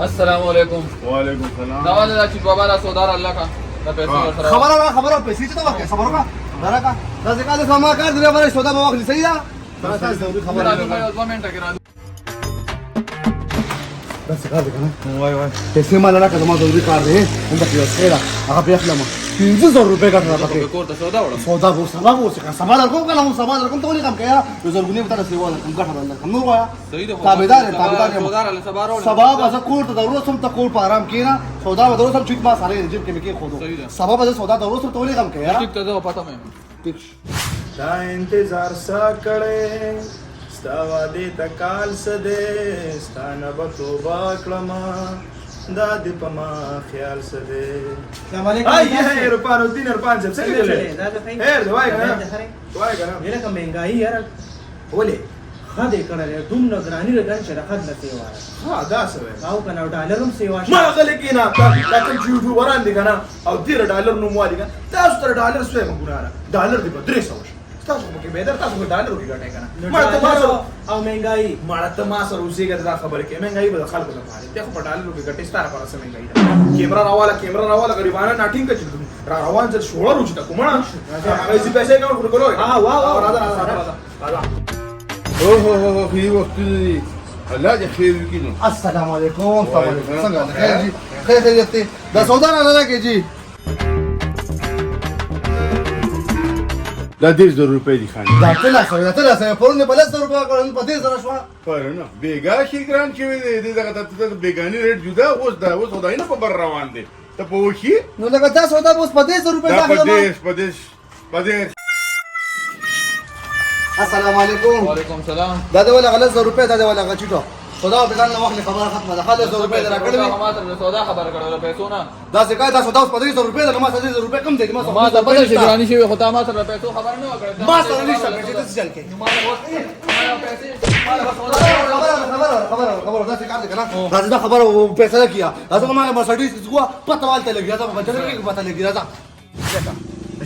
السلام علیکم. وعلیکم السلام. دا ولې دا چې بابا دا سودار الله کا دا پیسې ورسره خبره پیسې ته وکړه خبره کا درکا دا څنګه د سما کار دی باندې سودا به وخت صحیح ده تاسو ضروري خبره راځو 2 منټه کې راځو. بس کار دی کنه وای وای پیسې مال نه کړم ضروري کار دی هم د پیسې را هغه په خپل ما 500 روپے کا راځه په کور ته سودا وړم. سودا وو سبا وو څنګه سبا درکو کنه هم سبا درکو ته ولې کم کیا یو زرګونی وته سیوا کم ګټه الله کم نور وایا صحیح ده. تابعدار سودار الله سبا وړم. سبا بس کور ته ضرورت هم ته کور په آرام کینا سودا به ضرورت هم چټ ما سره جيب کې کې خودو سبا بس سودا ضرورت ته ولې کم کیا ټیک ته زه پته مې دا انتظار سا کړې ستا وادي تکال سده ستانه به توبه کړم دا دې په ما خیال سده. السلام علیکم. ये रुपया दिन रुपया जब से ले ले ए दवाई करा मेरे का महंगाई यार बोले खा दे कर रे तुम नगरानी रे गन चरखा न सेवा हां दा सवे गाव का डॉलर में सेवा ما غلي كينا لكن يوتيوب وران دي كنا او دير $1 نو موالي كنا تاسو تر $1 سوي مګورا $1 دی په 300 تاسو کې به در تاسو $1 کې ګټه کنا ما ته ما او महंगाई مړه ته ما سره اوسېګه دا خبره کې مهنګای به خلکو ته پاره ته په $1 کې ګټه ستاره پر سره مهنګای کیمرا راواله غریبانه ناټینګ کې را روان ځل شوړه روچ ته کومه ایسي پیسې کاؤنٹ کړو ها واو راځه اوه اوه في وقت لا دي خير كده. السلام علیکم. څنګه خیر جی خیر خیریت دا سودا نه راکې جی لا 10 روپے دي خان. دا تل سره پرونه په 100 روپیا کړل په دې سره شو فرنه بیګا شي ګران کې دي دغه ته بیګانی ریټ جدا اوس خدای نه په بر روان دي ته په وشي نو لکه تاسو سودا اوس په 100 روپیا دا راغله. پدیش السلام علیکم. وعلیکم السلام. دا د ولا غلط 100 روپیا دا د ولا غچټو سودا په ځان وخت خبره ختمه ده خالص 100 روپیا درکړل ما ته سودا خبر کړو پیسو نه دا څنګه دا سودا اوس په 100 روپیا ده ما 100 روپیا کم دي ما ته پته چې ګرانی شي خو تا ما سره پیسو خبر نه وکړه ما سره نشته پیسې ته چل کې ما ته پیسې خبر دا څه کار دی کنه راځه دا خبر پیسې نه کیا راځه ما مرسډیز کو پته والته لګیا دا په چلو کې پته لګیا راځه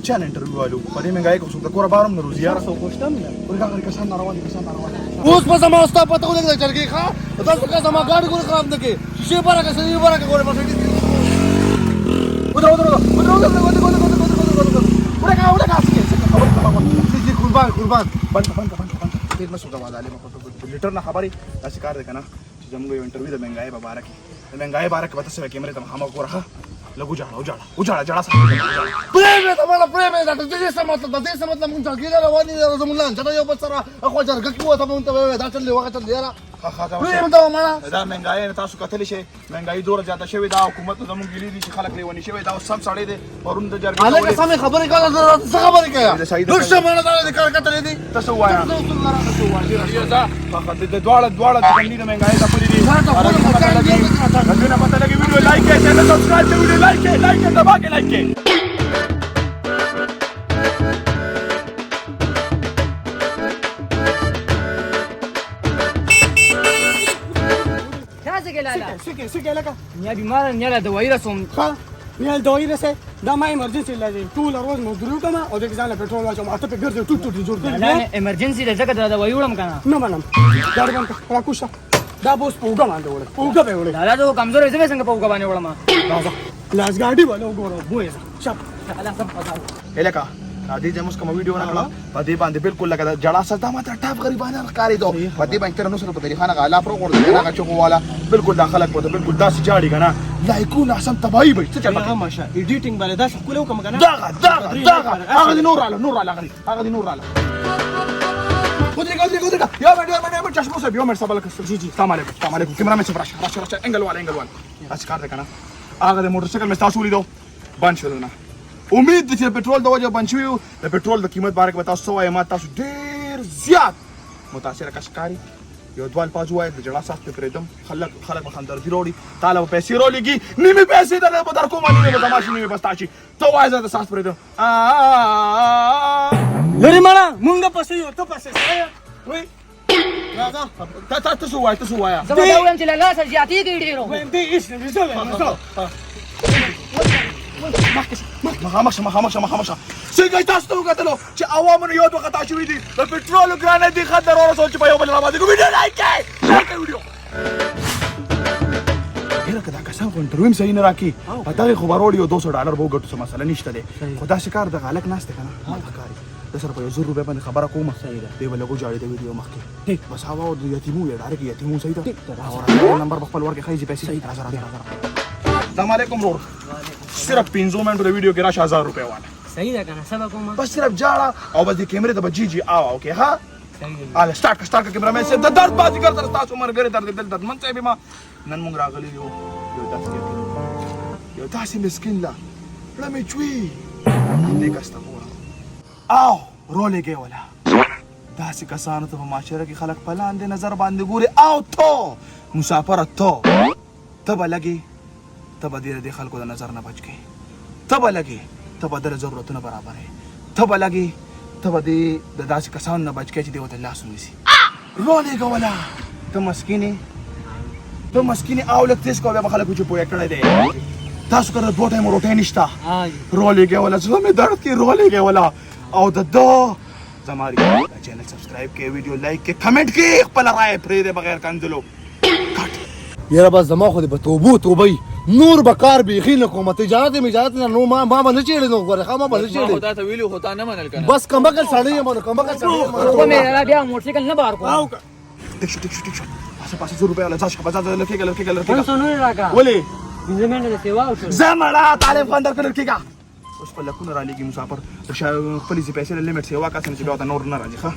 چا انټرویو والو په دې مهنګای کو څه کور بارم نه روزي یار सो کوشتم نه ورګه کسان روان اوس په سما اوستا پته ولګی چرګي ښا دا څنګه سما ګاډي ګور خراب نه کې شیشه بارا کې سړي بارا کې ګوره مرسډیز ودرو قربان بند دې مسو دا واده په لیټر نه خبري تاسو کار دی کنه چې زموږ یو انټرویو د مهنګای په باره کې د مهنګای باره کې وته کیمرې ته هم وګوره لګو جاړه پرېمه ته مله پرېمه دا دې څه مطلب مونږ ځل کېږي رواني زمونږ لاندې دا یو بل سره اخو جرګه کې وته مونږ ته دا چلې وخت چلې یاره پرېمه ته مله دا مهنګای تاسو کتلی شي مهنګای دوره زیاته شوی دا حکومت زموږ ګلی دي چې خلک لیونی شوی دا سم سړی دی پرون د جرګې الګ سمې خبرې کوي څه خبرې کوي دوشه مله دا کار کتلې دي تاسو وایا د دواړه د ګنډې د مهنګای د پرې دي پته لګي ویډیو لایک کړئ چینل سبسکرایب کړئ ویډیو لایک کړئ دبا کے لائک کړئ سکه لکه یا بیمار نه لا دوايي رسوم ها یا دوايي رسه دا ما ایمرجنسي لازم ټول روز مزدوري کوم او د ځان له پټرول واچوم اته په ګرځي ټوټ جوړ کړم نه ایمرجنسي ده ځکه دا دوايي وړم کنه نه منم دا باندې راکوشه دا بوس پوګه باندې وړه پوګه به وړه دا ته کمزور وځي څنګه پوګه باندې وړم لاس ګاډي باندې وګوره بوې شپ الله سم پتا الکا دې جموس کوم ویډیو نه کړه پدې باندې بالکل لګا جړا ستا ماته ټاپ غریبانه کاری دو پدې باندې تر نو سره په طریقه نه غلا پرو کول نه چوکو والا بالکل داخله کوته بالکل داس جاړي کنه لایکو نه سم تباہی به څه چل ما ماشا ایډیټینګ باندې دا څه کولو کوم کنه دا هغه نور رااله ودرګه یا باندې چشمو سره یو مې سبا لک جی السلام علیکم کیمرامین سے راشه انګل وال اچ کار ده کنه هغه د موټر سایکل مې تاسو لیدو بند شول نه امید دي چې پټرول د وجه بند شوی د پټرول د قیمت باره کې تاسو وایي ما تاسو ډیر زیات متاثر کشکاری یو دوال پاجو وای د جړا سات په پردم خلک مخاندر دی روړي طالب پیسې رولېږي نیمه پیسې در کومه نیمه تماشې نیمه بستاچی تو وای زه د سات پردم لري مړه مونږ پسې یو ته پسې سره وای راځه تاسو وای زما دا وایم چې لاله سره زیاتې دی ډیرو وای دې هیڅ نه زه مخامخ څنګه تاسو ته وکړلو چې عوامو یو دوه خطا شوې دي د پټرول ګرانه دي خطر ورسول چې په یو بل را باندې ویډیو لایک کړئ ویډیو دا کسان خو انټرویو هم صحیح نه راکړي دغې خو به راوړي یو $200 به وګټو څه مسله نشته دی خو داسې کار دغه هلک ناست دی که نه ماته ښکاري د سره په یو 1,000 روپۍ باندې خبره کوم دی به لږ وجاړي د ویډیو مخکې بس هوا د یتیمو یې ډارې کې یتیمو صحیح ده نمبر په خپل ورکې ښایي چې پیسې راځه السلام علیکم ورور صرف 15 منټو د ویډیو کې راشه 1000 روپۍ واله صحیح ده کنه سبا کوم بس صرف جاړه او بس د کیمرې ته به جی آو اوکې ها اله سٹارټ کا کیمرامین صاحب د درد بازی کر تاسو مرګره درد من صاحب ما نن موږ راغلي یو داسې مسکین لا لمې چوي دې کستا مور او رولې کې ولا داسې کسانو ته په معاشره کې خلک په لاندې نظر باندې ګوري او تو مسافر ته به لګي ته به دې خلکو د نظر نه بچ کی ته به لګي ته به د ضرورتونو برابرې ته به لګي ته به د داسې کسانو نه بچ کی چې دې ورته لاس ونیسي رولې کې ولا ته مسکینې او لږ تیز کوه بیا به خلک چې پوهه کړی دی تاسو کره دوه ټایمه روټۍ نشته رولې کې ولا زړه مې درد کوي رولې کې ولا او د ده زما چینل سبسکرایب کړئ ویډیو لایک کړئ کمنټ کړئ خپله رایه پرېږدئ بغیر کنځلو یاره بس زما خو دې په توبې نور به کار بیخي نه کوم تجارت نه نو ما به نه چېړې نو ګوره ښه ما به نه ما چېړې خدا ته ویلو خو تا نه منل کنه بس کمبکل سړی یم نو کمبکل سړی یم کو مې بیا موټرسایکل نه بار کوم ټیک شو پاسه 100 روپۍ ولا ځه شابه ځه لکېږه 500 راکا ولې 15 منټه د سیوا وشو زه مړه طالب خان درکړل کېږه اوس په لکونه رالېږي مسافر خپلې پیسې لیمټ سیوا کاسن چې بیا ورته نور نه راځي ښه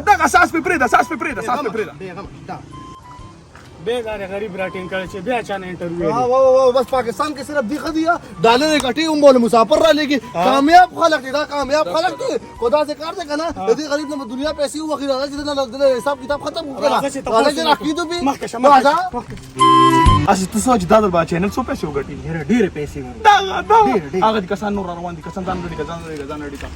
دغه ساس پې پرېږده बेदारे गरीब राटिंग करे छे बे अचानक इंटरव्यू वाह बस पाकिस्तान के सिर्फ दिखा दिया डॉलर इकट्ठी उन बोले मुसाफिर रह लेगी कामयाब खलक दी कामयाब खलक दी खुदा से कर दे ना यदि गरीब ने दुनिया पैसे हुआ खिला जितना लग दे हिसाब किताब खत्म हो गया हालांकि राखी तो भी आजा اسی تو سوچ دا د با چینل څو پیسې وګټي ډېر پیسې دا هغه د کسان نور روان دي کسان ځان لري کا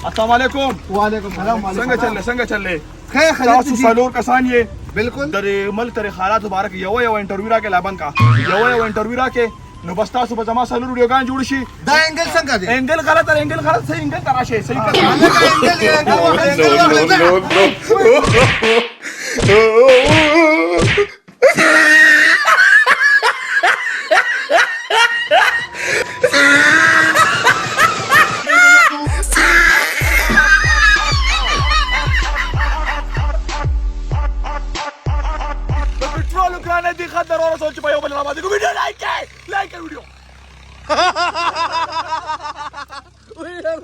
السلام علیکم وعلیکم السلام څنګه چلې خیر تاسو څلور کسان یې بالکل در ملک تر حالات مبارک یو انټرویو راکې لابن کا یو انټرویو راکې نو بس تاسو به زما سلور ویډیوګان جوړ شي دا انګل څنګه دی انګل غلط صحیح انګل تراشه صحیح पेट्रोल उगराने दी खातर और सोच पायो बना बादी को वीडियो लाइक है वीडियो वीडियो